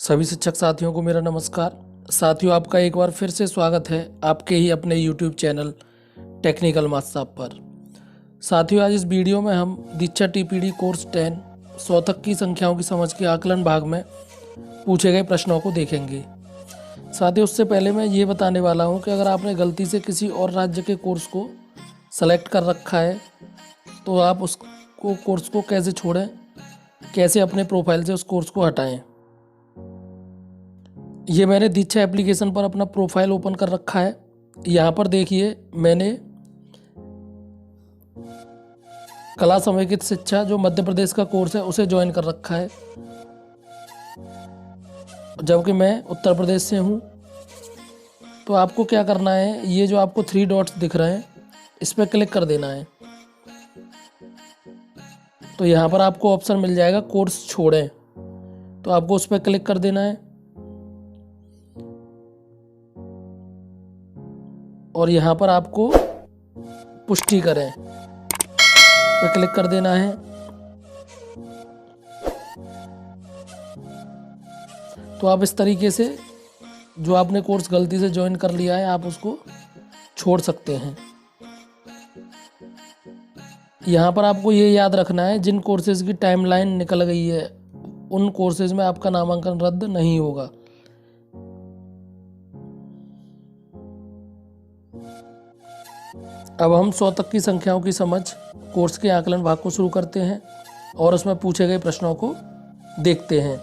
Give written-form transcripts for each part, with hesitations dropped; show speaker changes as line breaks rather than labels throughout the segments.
सभी शिक्षक साथियों को मेरा नमस्कार। साथियों, आपका एक बार फिर से स्वागत है आपके ही अपने YouTube चैनल टेक्निकल माथ्स ऐप पर। साथियों, आज इस वीडियो में हम दीक्षा टीपीडी कोर्स 10 100 तक की संख्याओं की समझ के आकलन भाग में पूछे गए प्रश्नों को देखेंगे। साथियों, उससे पहले मैं ये बताने वाला हूँ कि अगर आपने गलती से किसी और राज्य के कोर्स को सेलेक्ट कर रखा है तो आप उसको कोर्स को कैसे छोड़ें, कैसे अपने प्रोफाइल से उस कोर्स को हटाएं। ये मैंने दीक्षा एप्लीकेशन पर अपना प्रोफाइल ओपन कर रखा है। यहाँ पर देखिए, मैंने कला समेकित शिक्षा जो मध्य प्रदेश का कोर्स है उसे ज्वाइन कर रखा है, जबकि मैं उत्तर प्रदेश से हूँ। तो आपको क्या करना है, ये जो आपको 3 डॉट्स दिख रहे हैं इस पर क्लिक कर देना है। तो यहाँ पर आपको ऑप्शन मिल जाएगा कोर्स छोड़ें, तो आपको उस पर क्लिक कर देना है और यहाँ पर आपको पुष्टि करें पे क्लिक कर देना है। तो आप इस तरीके से जो आपने कोर्स गलती से ज्वाइन कर लिया है आप उसको छोड़ सकते हैं। यहाँ पर आपको ये याद रखना है, जिन कोर्सेज की टाइमलाइन निकल गई है उन कोर्सेज में आपका नामांकन रद्द नहीं होगा। अब हम 100 तक की संख्याओं की समझ कोर्स के आकलन भाग को शुरू करते हैं और उसमें पूछे गए प्रश्नों को देखते हैं।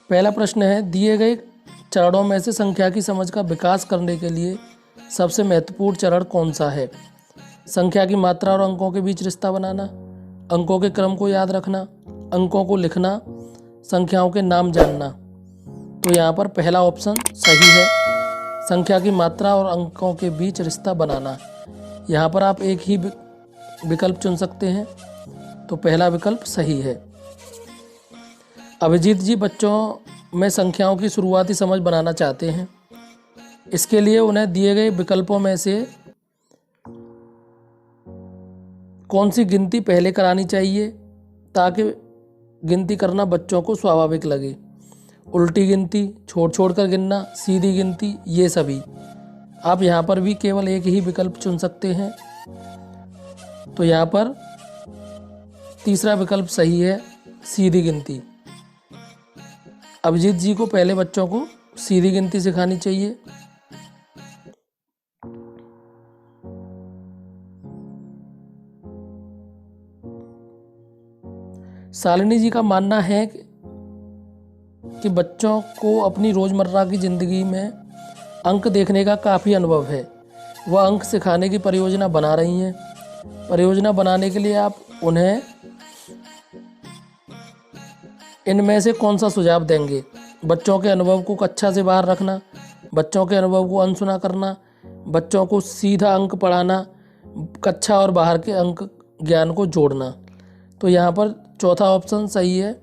पहला प्रश्न है, दिए गए चरणों में से संख्या की समझ का विकास करने के लिए सबसे महत्वपूर्ण चरण कौन सा है? संख्या की मात्रा और अंकों के बीच रिश्ता बनाना, अंकों के क्रम को याद रखना, अंकों को लिखना, संख्याओं के नाम जानना। तो यहाँ पर पहला ऑप्शन सही है, संख्या की मात्रा और अंकों के बीच रिश्ता बनाना। यहाँ पर आप एक ही विकल्प चुन सकते हैं, तो पहला विकल्प सही है। अभिजीत जी बच्चों में संख्याओं की शुरुआती समझ बनाना चाहते हैं। इसके लिए उन्हें दिए गए विकल्पों में से कौन सी गिनती पहले करानी चाहिए ताकि गिनती करना बच्चों को स्वाभाविक लगे? उल्टी गिनती, छोड़ कर गिनना, सीधी गिनती, ये सभी। आप यहाँ पर भी केवल एक ही विकल्प चुन सकते हैं, तो यहाँ पर तीसरा विकल्प सही है, सीधी गिनती। अभिजीत जी को पहले बच्चों को सीधी गिनती सिखानी चाहिए। शालिनी जी का मानना है कि बच्चों को अपनी रोज़मर्रा की ज़िंदगी में अंक देखने का काफ़ी अनुभव है। वह अंक सिखाने की परियोजना बना रही हैं। परियोजना बनाने के लिए आप उन्हें इनमें से कौन सा सुझाव देंगे? बच्चों के अनुभव को कक्षा से बाहर रखना, बच्चों के अनुभव को अनसुना करना, बच्चों को सीधा अंक पढ़ाना, कक्षा और बाहर के अंक ज्ञान को जोड़ना। तो यहाँ पर चौथा ऑप्शन सही है,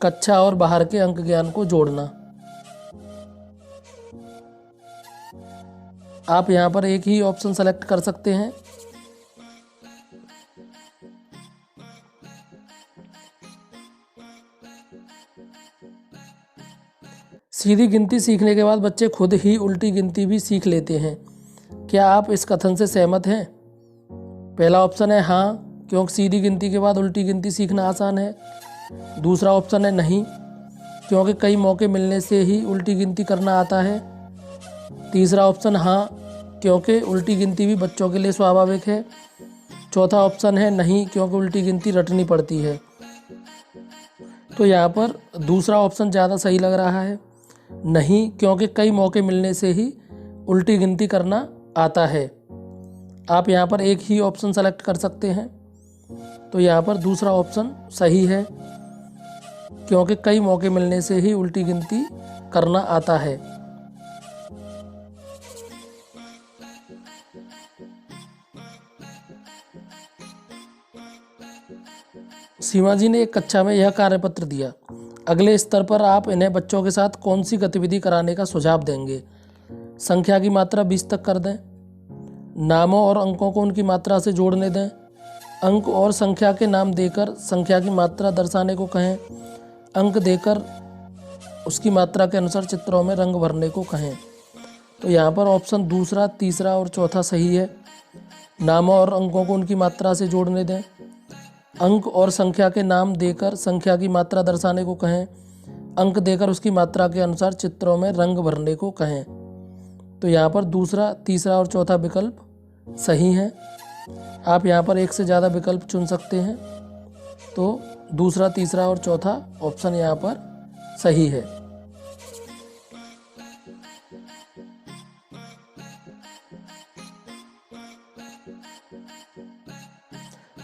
कक्षा और बाहर के अंक ज्ञान को जोड़ना। आप यहाँ पर एक ही ऑप्शन सेलेक्ट कर सकते हैं। सीधी गिनती सीखने के बाद बच्चे खुद ही उल्टी गिनती भी सीख लेते हैं। क्या आप इस कथन से सहमत हैं? पहला ऑप्शन है हाँ, क्योंकि सीधी गिनती के बाद उल्टी गिनती सीखना आसान है। दूसरा ऑप्शन है नहीं, क्योंकि कई मौके मिलने से ही उल्टी गिनती करना आता है। तीसरा ऑप्शन हाँ, क्योंकि उल्टी गिनती भी बच्चों के लिए स्वाभाविक है। चौथा ऑप्शन है नहीं, क्योंकि उल्टी गिनती रटनी पड़ती है। तो यहाँ पर दूसरा ऑप्शन ज़्यादा सही लग रहा है, नहीं, क्योंकि कई मौके मिलने से ही उल्टी गिनती करना आता है। आप यहाँ पर एक ही ऑप्शन सेलेक्ट कर सकते हैं, तो यहाँ पर दूसरा ऑप्शन सही है, क्योंकि कई मौके मिलने से ही उल्टी गिनती करना आता है। सीमा जी ने एक कक्षा में यह कार्यपत्र दिया, अगले स्तर पर आप इन्हें बच्चों के साथ कौन सी गतिविधि कराने का सुझाव देंगे? संख्या की मात्रा 20 तक कर दें, नामों और अंकों को उनकी मात्रा से जोड़ने दें, अंक और संख्या के नाम देकर संख्या की मात्रा दर्शाने को कहें, अंक देकर उसकी मात्रा के अनुसार चित्रों में रंग भरने को कहें। तो यहाँ पर ऑप्शन दूसरा, तीसरा और चौथा सही है। नामों और अंकों को उनकी मात्रा से जोड़ने दें। अंक और संख्या के नाम देकर संख्या की मात्रा दर्शाने को कहें। अंक देकर उसकी मात्रा के अनुसार चित्रों में रंग भरने को कहें। तो यहाँ पर दूसरा, तीसरा और चौथा विकल्प सही हैं। आप यहाँ पर एक से ज़्यादा विकल्प चुन सकते हैं। तो दूसरा, तीसरा और चौथा ऑप्शन यहाँ पर सही है।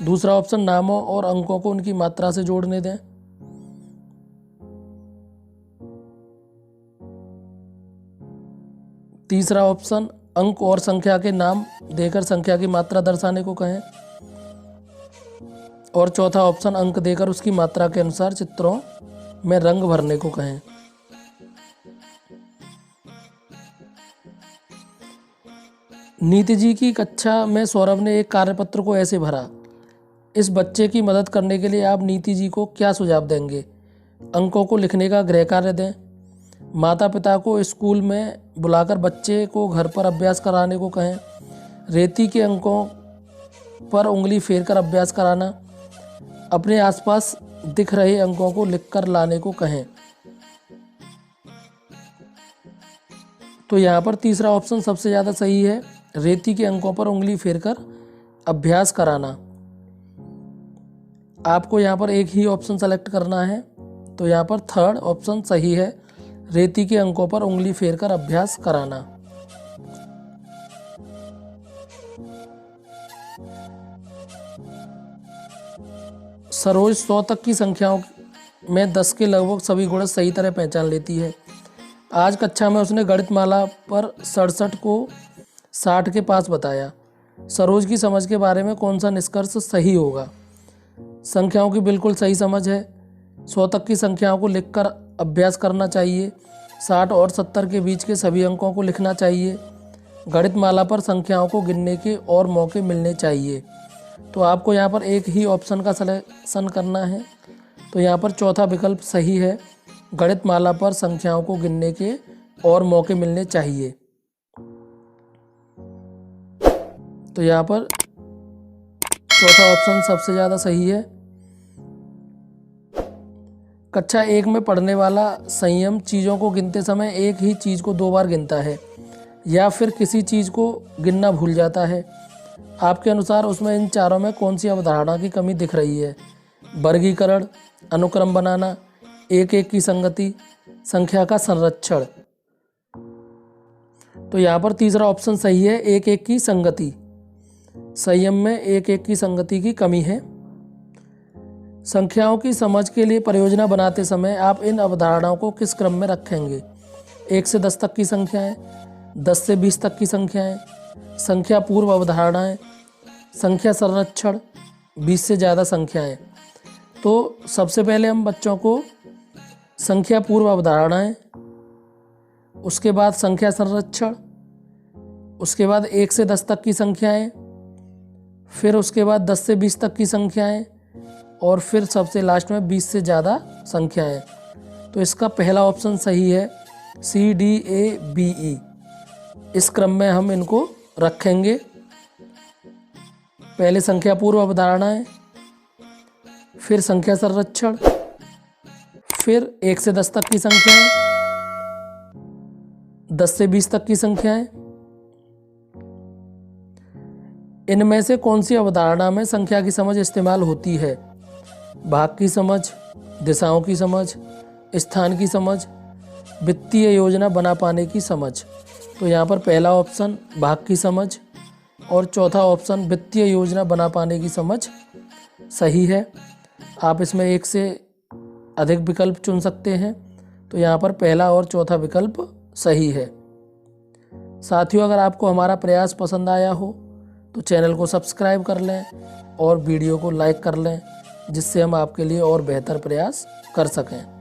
दूसरा ऑप्शन, नामों और अंकों को उनकी मात्रा से जोड़ने दें। तीसरा ऑप्शन, अंक और संख्या के नाम देकर संख्या की मात्रा दर्शाने को कहें। और चौथा ऑप्शन, अंक देकर उसकी मात्रा के अनुसार चित्रों में रंग भरने को कहें। नीति जी की कक्षा में सौरभ ने एक कार्यपत्र को ऐसे भरा। इस बच्चे की मदद करने के लिए आप नीति जी को क्या सुझाव देंगे? अंकों को लिखने का गृह कार्य दें। माता पिता को स्कूल में बुलाकर बच्चे को घर पर अभ्यास कराने को कहें। रेती के अंकों पर उंगली फेरकर अभ्यास कराना। अपने आसपास दिख रहे अंकों को लिखकर लाने को कहें। तो यहाँ पर तीसरा ऑप्शन सबसे ज़्यादा सही है। रेती के अंकों पर उंगली फेरकर अभ्यास कराना। आपको यहाँ पर एक ही ऑप्शन सेलेक्ट करना है। तो यहाँ पर थर्ड ऑप्शन सही है, रेती के अंकों पर उंगली फेरकर अभ्यास कराना। सरोज 100 तक की संख्याओं में 10 के लगभग सभी गुणज सही तरह पहचान लेती है। आज कक्षा में उसने गणितमाला पर 67 को 60 के पास बताया। सरोज की समझ के बारे में कौन सा निष्कर्ष सही होगा? संख्याओं की बिल्कुल सही समझ है। 100 तक की संख्याओं को लिखकर अभ्यास करना चाहिए। 60 और 70 के बीच के सभी अंकों को लिखना चाहिए। गणितमाला पर संख्याओं को गिनने के और मौके मिलने चाहिए। तो आपको यहाँ पर एक ही ऑप्शन का सिलेक्शन करना है। तो यहाँ पर चौथा विकल्प सही है, गणितमाला पर संख्याओं को गिनने के और मौके मिलने चाहिए। तो यहाँ पर चौथा ऑप्शन सबसे ज़्यादा सही है। कक्षा 1 में पढ़ने वाला संयम चीज़ों को गिनते समय एक ही चीज़ को 2 बार गिनता है या फिर किसी चीज़ को गिनना भूल जाता है। आपके अनुसार उसमें इन चारों में कौन सी अवधारणा की कमी दिख रही है? वर्गीकरण, अनुक्रम बनाना, एक एक की संगति, संख्या का संरक्षण। तो यहाँ पर तीसरा ऑप्शन सही है, एक एक की संगति। संयम में एक एक की संगति की कमी है। संख्याओं की समझ के लिए परियोजना बनाते समय आप इन अवधारणाओं को किस क्रम में रखेंगे? 1 से 10 तक की संख्याएं, 10 से 20 तक की संख्याएं, संख्या पूर्व अवधारणाएं, संख्या संरक्षण, 20 से ज़्यादा संख्याएं। तो सबसे पहले हम बच्चों को संख्या पूर्व अवधारणाएं, उसके बाद संख्या संरक्षण, उसके बाद 1 से 10 तक की संख्याएं, फिर उसके बाद 10 से 20 तक की संख्याएं और फिर सबसे लास्ट में 20 से ज़्यादा संख्याएं। तो इसका पहला ऑप्शन सही है, CDABE। इस क्रम में हम इनको रखेंगे। पहले संख्या पूर्व अवधारणाएं, फिर संख्या संरक्षण, फिर 1 से 10 तक की संख्याएं, 10 से 20 तक की संख्याएं। इनमें से कौन सी अवधारणा में संख्या की समझ इस्तेमाल होती है? भाग की समझ, दिशाओं की समझ, स्थान की समझ, वित्तीय योजना बना पाने की समझ। तो यहाँ पर पहला ऑप्शन भाग की समझ और चौथा ऑप्शन वित्तीय योजना बना पाने की समझ सही है। आप इसमें एक से अधिक विकल्प चुन सकते हैं। तो यहाँ पर पहला और चौथा विकल्प सही है। साथियों, अगर आपको हमारा प्रयास पसंद आया हो तो चैनल को सब्सक्राइब कर लें और वीडियो को लाइक कर लें, जिससे हम आपके लिए और बेहतर प्रयास कर सकें।